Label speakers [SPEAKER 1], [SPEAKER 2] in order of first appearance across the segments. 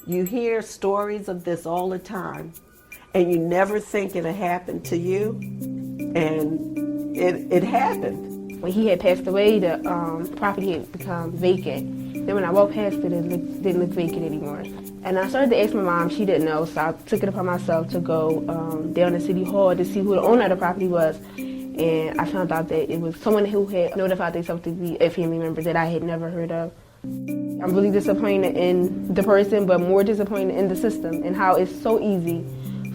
[SPEAKER 1] You hear stories of this all the time, and you never think it'll happen to you, and it happened.
[SPEAKER 2] When he had passed away, the property had become vacant. Then when I walked past it, it didn't look vacant anymore. And I started to ask my mom, she didn't know, so I took it upon myself to go down to City Hall to see who the owner of the property was. And I found out that it was someone who had notified themselves to be a family member that I had never heard of. I'm really disappointed in the person, but more disappointed in the system and how it's so easy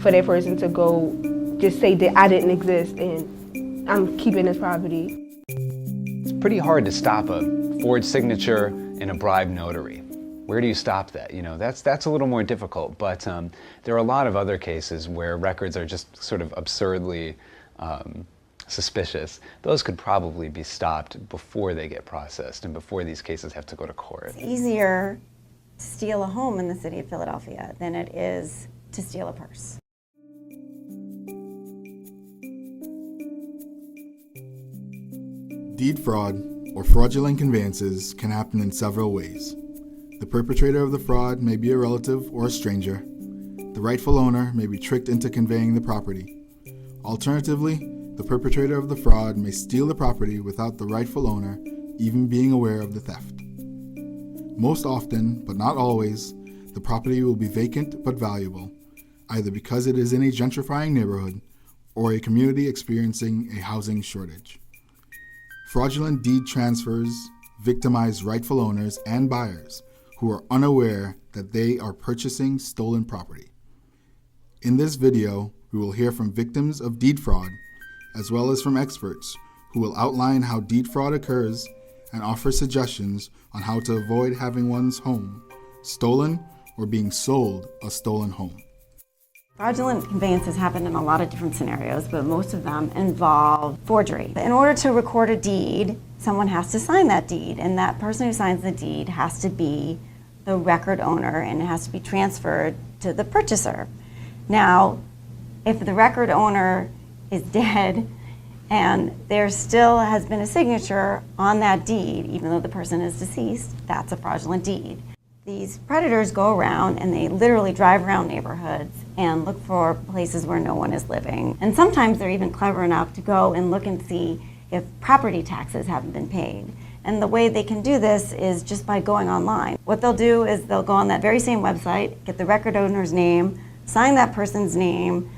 [SPEAKER 2] for that person to go just say that I didn't exist and I'm keeping this property.
[SPEAKER 3] It's pretty hard to stop a forged signature and a bribed notary. Where do you stop that? You know, that's a little more difficult, but there are a lot of other cases where records are just sort of absurdly suspicious. Those could probably be stopped before they get processed and before these cases have to go to court.
[SPEAKER 4] It's easier to steal a home in the city of Philadelphia than it is to steal a purse.
[SPEAKER 5] Deed fraud or fraudulent conveyances can happen in several ways. The perpetrator of the fraud may be a relative or a stranger. The rightful owner may be tricked into conveying the property. Alternatively, the perpetrator of the fraud may steal the property without the rightful owner even being aware of the theft. Most often, but not always, the property will be vacant but valuable, either because it is in a gentrifying neighborhood or a community experiencing a housing shortage. Fraudulent deed transfers victimize rightful owners and buyers who are unaware that they are purchasing stolen property. In this video, we will hear from victims of deed fraud, as well as from experts who will outline how deed fraud occurs and offer suggestions on how to avoid having one's home stolen or being sold a stolen home.
[SPEAKER 4] Fraudulent conveyances happen in a lot of different scenarios, but most of them involve forgery. In order to record a deed, someone has to sign that deed, and that person who signs the deed has to be the record owner, and it has to be transferred to the purchaser. Now, if the record owner is dead and there still has been a signature on that deed, even though the person is deceased, that's a fraudulent deed. These predators go around and they literally drive around neighborhoods and look for places where no one is living. And sometimes they're even clever enough to go and look and see if property taxes haven't been paid. And the way they can do this is just by going online. What they'll do is they'll go on that very same website, get the record owner's name, sign that person's name,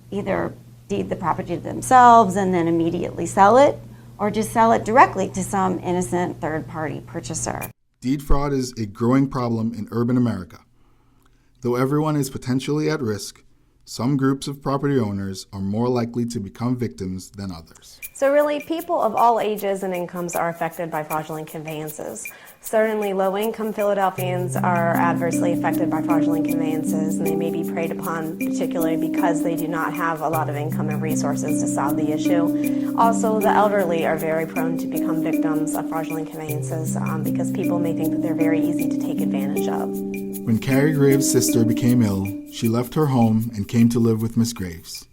[SPEAKER 4] either deed the property to themselves and then immediately sell it, or just sell it directly to some innocent third-party purchaser.
[SPEAKER 5] Deed fraud is a growing problem in urban America. Though everyone is potentially at risk, some groups of property owners are more likely to become victims than others.
[SPEAKER 6] So really, people of all ages and incomes are affected by fraudulent conveyances. Certainly, low-income Philadelphians are adversely affected by fraudulent conveyances, and they may be preyed upon particularly because they do not have a lot of income and resources to solve the issue. Also, the elderly are very prone to become victims of fraudulent conveyances because people may think that they're very easy to take advantage of.
[SPEAKER 5] When Carrie Graves' sister became ill, she left her home and came to live with Miss Graves.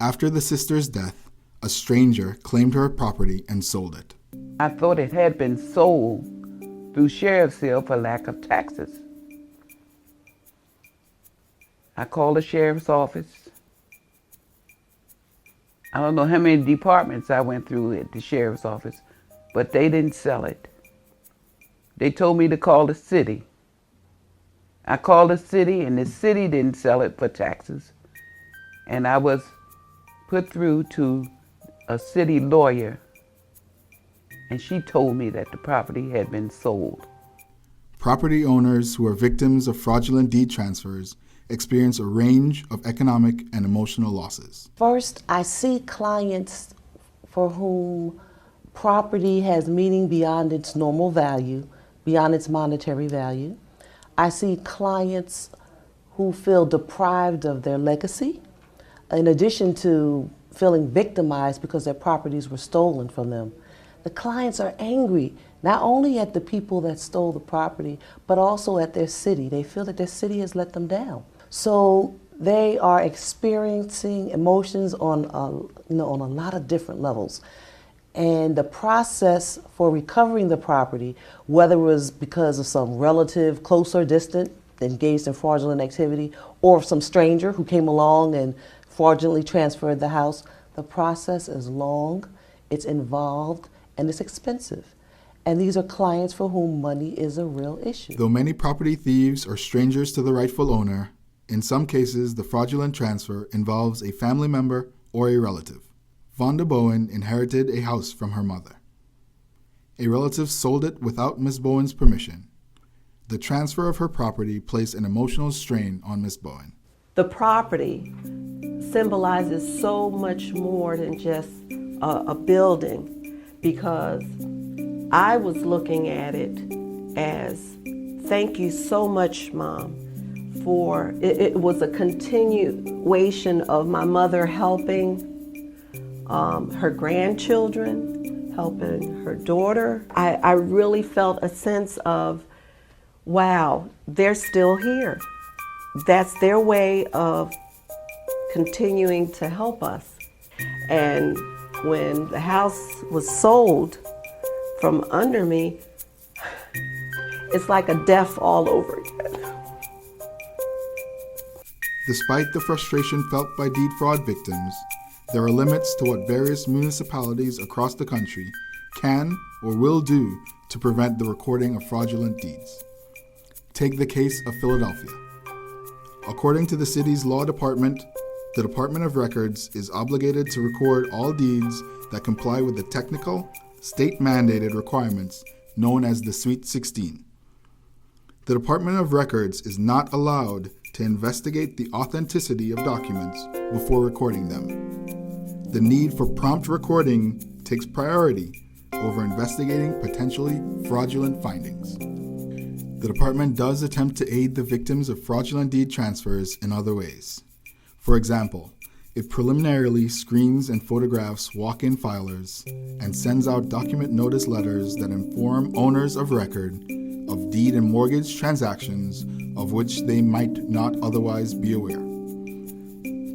[SPEAKER 5] After the sister's death, a stranger claimed her property and sold it.
[SPEAKER 7] I thought it had been sold through sheriff's sale for lack of taxes. I called the sheriff's office. I don't know how many departments I went through at the sheriff's office, but they didn't sell it. They told me to call the city. I called the city, and the city didn't sell it for taxes. And I was put through to a city lawyer, and she told me that the property had been sold.
[SPEAKER 5] Property owners who are victims of fraudulent deed transfers experience a range of economic and emotional losses.
[SPEAKER 8] First, I see clients for whom property has meaning beyond its normal value, beyond its monetary value. I see clients who feel deprived of their legacy, in addition to feeling victimized because their properties were stolen from them. The clients are angry, not only at the people that stole the property, but also at their city. They feel that their city has let them down. So they are experiencing emotions on a lot of different levels. And the process for recovering the property, whether it was because of some relative, close or distant, engaged in fraudulent activity, or some stranger who came along and fraudulently transferred the house. The process is long, it's involved, and it's expensive. And these are clients for whom money is a real issue.
[SPEAKER 5] Though many property thieves are strangers to the rightful owner, in some cases the fraudulent transfer involves a family member or a relative. Vonda Bowen inherited a house from her mother. A relative sold it without Miss Bowen's permission. The transfer of her property placed an emotional strain on Miss Bowen.
[SPEAKER 1] The property symbolizes so much more than just a building, because I was looking at it as, thank you so much, Mom, for it was a continuation of my mother helping her grandchildren, helping her daughter. I really felt a sense of, wow, they're still here. That's their way of continuing to help us. And when the house was sold from under me, it's like a death all over again.
[SPEAKER 5] Despite the frustration felt by deed fraud victims, there are limits to what various municipalities across the country can or will do to prevent the recording of fraudulent deeds. Take the case of Philadelphia. According to the city's law department, the Department of Records is obligated to record all deeds that comply with the technical, state-mandated requirements known as the Sweet 16. The Department of Records is not allowed to investigate the authenticity of documents before recording them. The need for prompt recording takes priority over investigating potentially fraudulent findings. The department does attempt to aid the victims of fraudulent deed transfers in other ways. For example, it preliminarily screens and photographs walk-in filers and sends out document notice letters that inform owners of record of deed and mortgage transactions of which they might not otherwise be aware.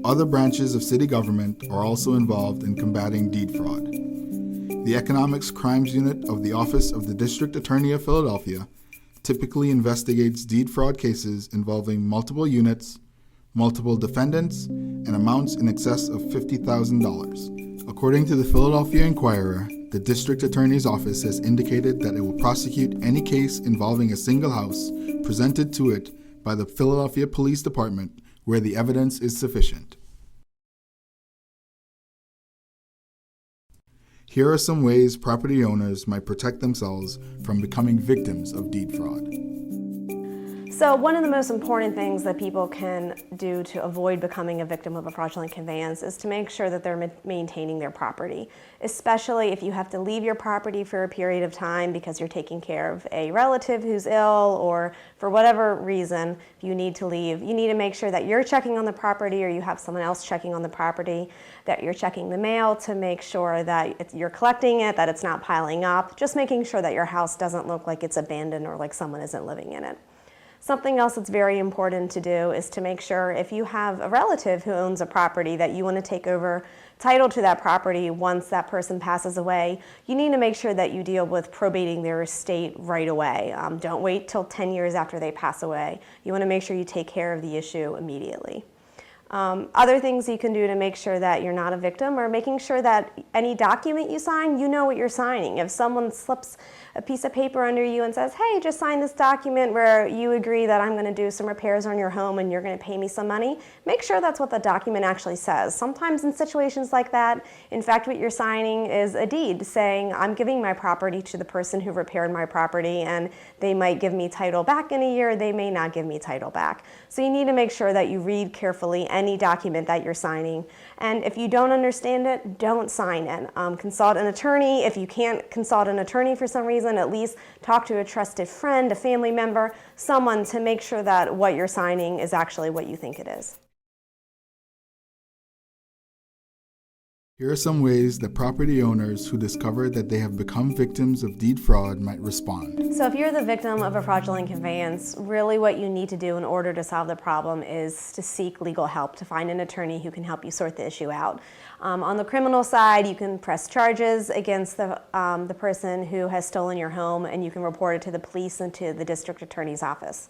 [SPEAKER 5] Other branches of city government are also involved in combating deed fraud. The Economics Crimes Unit of the Office of the District Attorney of Philadelphia typically investigates deed fraud cases involving multiple units, multiple defendants, and amounts in excess of $50,000. According to the Philadelphia Inquirer, the District Attorney's Office has indicated that it will prosecute any case involving a single house presented to it by the Philadelphia Police Department where the evidence is sufficient. Here are some ways property owners might protect themselves from becoming victims of deed fraud.
[SPEAKER 6] So one of the most important things that people can do to avoid becoming a victim of a fraudulent conveyance is to make sure that they're maintaining their property, especially if you have to leave your property for a period of time because you're taking care of a relative who's ill, or for whatever reason you need to leave. You need to make sure that you're checking on the property, or you have someone else checking on the property, that you're checking the mail to make sure that you're collecting it, that it's not piling up, just making sure that your house doesn't look like it's abandoned or like someone isn't living in it. Something else that's very important to do is to make sure, if you have a relative who owns a property that you want to take over title to that property once that person passes away, you need to make sure that you deal with probating their estate right away. Don't wait till 10 years after they pass away. You want to make sure you take care of the issue immediately. Other things you can do to make sure that you're not a victim are making sure that any document you sign, you know what you're signing. If someone slips a piece of paper under you and says, hey, just sign this document where you agree that I'm going to do some repairs on your home and you're going to pay me some money, make sure that's what the document actually says. Sometimes in situations like that, in fact, what you're signing is a deed saying, I'm giving my property to the person who repaired my property, and they might give me title back in a year, they may not give me title back. So you need to make sure that you read carefully any document that you're signing. And if you don't understand it, don't sign it. Consult an attorney. If you can't consult an attorney for some reason, at least talk to a trusted friend, a family member, someone to make sure that what you're signing is actually what you think it is.
[SPEAKER 5] Here are some ways that property owners who discover that they have become victims of deed fraud might respond.
[SPEAKER 6] So if you're the victim of a fraudulent conveyance, really what you need to do in order to solve the problem is to seek legal help, to find an attorney who can help you sort the issue out. On the criminal side, you can press charges against the person who has stolen your home, and you can report it to the police and to the district attorney's office.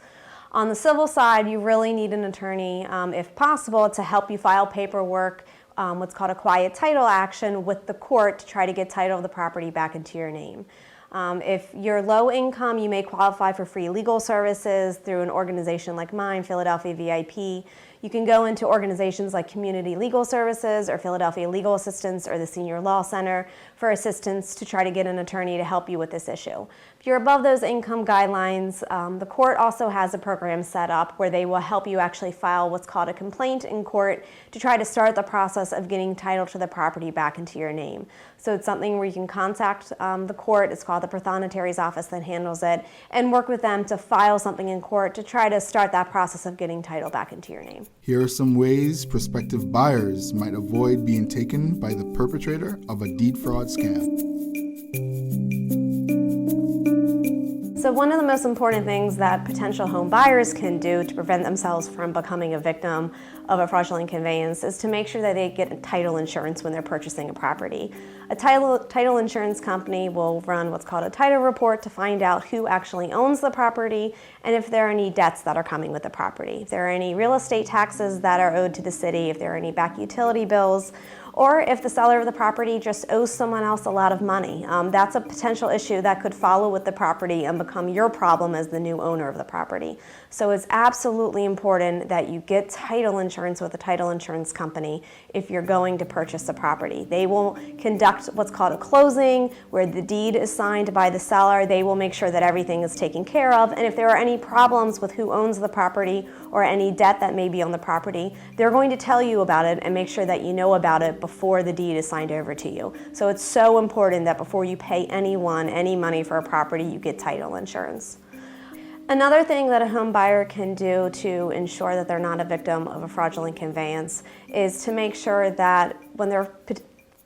[SPEAKER 6] On the civil side, you really need an attorney, if possible, to help you file paperwork, what's called a quiet title action with the court to try to get title of the property back into your name. If you're low income, you may qualify for free legal services through an organization like mine, Philadelphia VIP. You can go into organizations like Community Legal Services or Philadelphia Legal Assistance or the Senior Law Center for assistance to try to get an attorney to help you with this issue. If you're above those income guidelines, the court also has a program set up where they will help you actually file what's called a complaint in court to try to start the process of getting title to the property back into your name. So it's something where you can contact the court, it's called the Notaries office that handles it, and work with them to file something in court to try to start that process of getting title back into your name.
[SPEAKER 5] Here are some ways prospective buyers might avoid being taken by the perpetrator of a deed fraud scam.
[SPEAKER 6] So one of the most important things that potential home buyers can do to prevent themselves from becoming a victim of a fraudulent conveyance is to make sure that they get title insurance when they're purchasing a property. A title insurance company will run what's called a title report to find out who actually owns the property and if there are any debts that are coming with the property. If there are any real estate taxes that are owed to the city, if there are any back utility bills, or if the seller of the property just owes someone else a lot of money. That's a potential issue that could follow with the property and become your problem as the new owner of the property. So it's absolutely important that you get title insurance with a title insurance company if you're going to purchase a property. They will conduct what's called a closing where the deed is signed by the seller. They will make sure that everything is taken care of, and if there are any problems with who owns the property or any debt that may be on the property, they're going to tell you about it and make sure that you know about it before the deed is signed over to you. So it's so important that before you pay anyone any money for a property, you get title insurance. Another thing that a home buyer can do to ensure that they're not a victim of a fraudulent conveyance is to make sure that when they're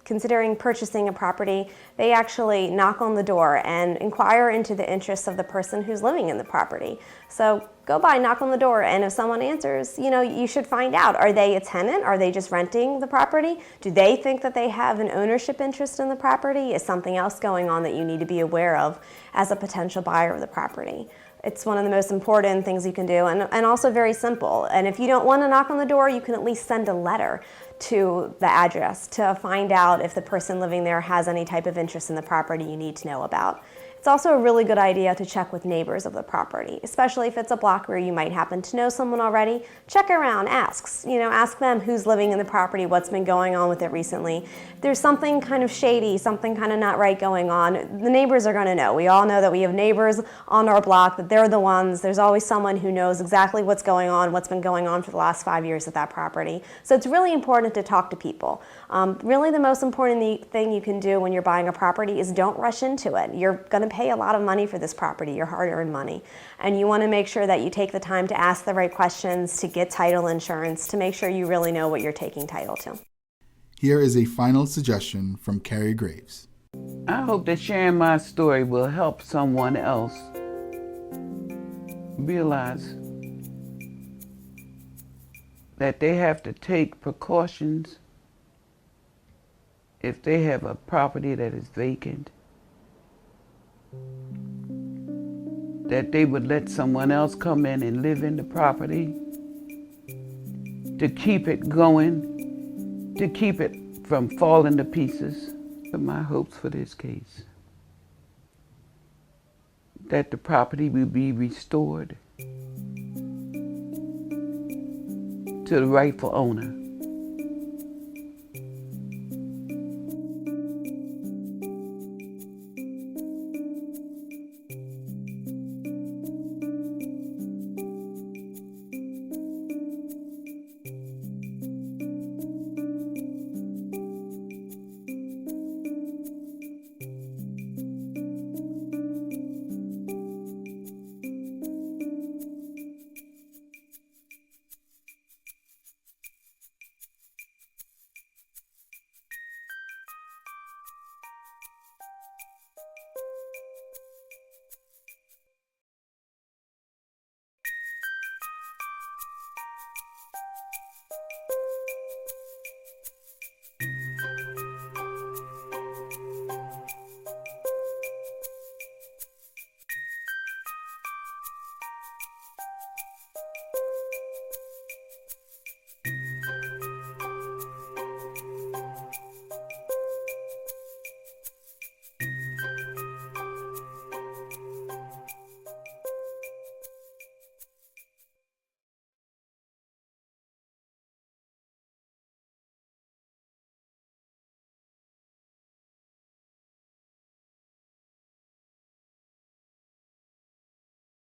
[SPEAKER 6] considering purchasing a property, they actually knock on the door and inquire into the interests of the person who's living in the property. So go by, knock on the door, and if someone answers, you should find out, are they a tenant? Are they just renting the property? Do they think that they have an ownership interest in the property? Is something else going on that you need to be aware of as a potential buyer of the property? It's one of the most important things you can do, and also very simple. And if you don't want to knock on the door, you can at least send a letter to the address to find out if the person living there has any type of interest in the property you need to know about. It's also a really good idea to check with neighbors of the property, especially if it's a block where you might happen to know someone already. Check around, ask them who's living in the property, what's been going on with it recently. If there's something kind of shady, something kind of not right going on, the neighbors are going to know. We all know that we have neighbors on our block, that they're the ones. There's always someone who knows exactly what's going on, what's been going on for the last 5 years at that property. So it's really important to talk to people. Really the most important thing you can do when you're buying a property is don't rush into it. You're going to pay a lot of money for this property, your hard-earned money, and you want to make sure that you take the time to ask the right questions, to get title insurance, to make sure you really know what you're taking title to.
[SPEAKER 5] Here is a final suggestion from Carrie Graves.
[SPEAKER 7] I hope that sharing my story will help someone else realize that they have to take precautions if they have a property that is vacant, that they would let someone else come in and live in the property to keep it going, to keep it from falling to pieces. But my hopes for this case, that the property will be restored to the rightful owner.